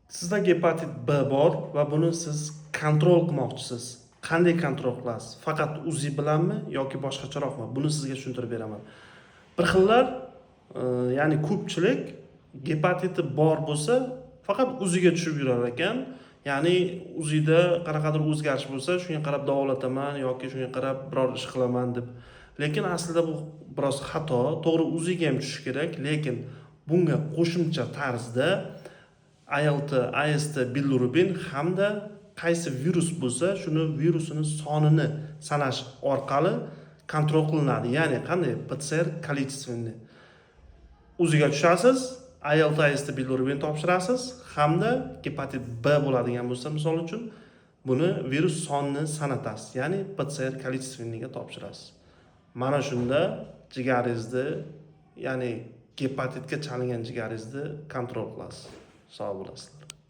Sizda gepatit B bor va buni siz kontrol qilmoqchisiz. Qanday kontrol qilasiz? Faqat UZI bilanmi yoki boshqacharoqmi? Buni sizga tushuntirib beraman. Bir xillar, ya'ni ko'pchilik gepatiti bor bo'lsa, faqat UZIga tushib yurar ekan. Ya'ni UZIda qanaqadir o'zgarish bo'lsa, shunga qarab davolataman yoki shunga qarab biror ish qilaman deb. Lekin aslida bu biroz xato. To'g'ri, UZIga ham tushish kerak, lekin bunga qo'shimcha tarzda ALT, AST, bilirubin hamda qaysi virus bo'lsa, shuni virusini sonini sanash orqali kontrol qilinadi. Ya'ni qanday? PCR количественный. UZIga tushasiz, ALT, AST, bilirubin topshirasiz hamda gepatit B bo'ladigan bo'lsa, misol uchun, buni virus sonini sanatasiz. Ya'ni PCR количественныйga topshirasiz. Mana shunda jigaringizni, ya'ni gepatitga chalingan jigaringizni kontrol qilasiz. Sog' bo'lasizlar.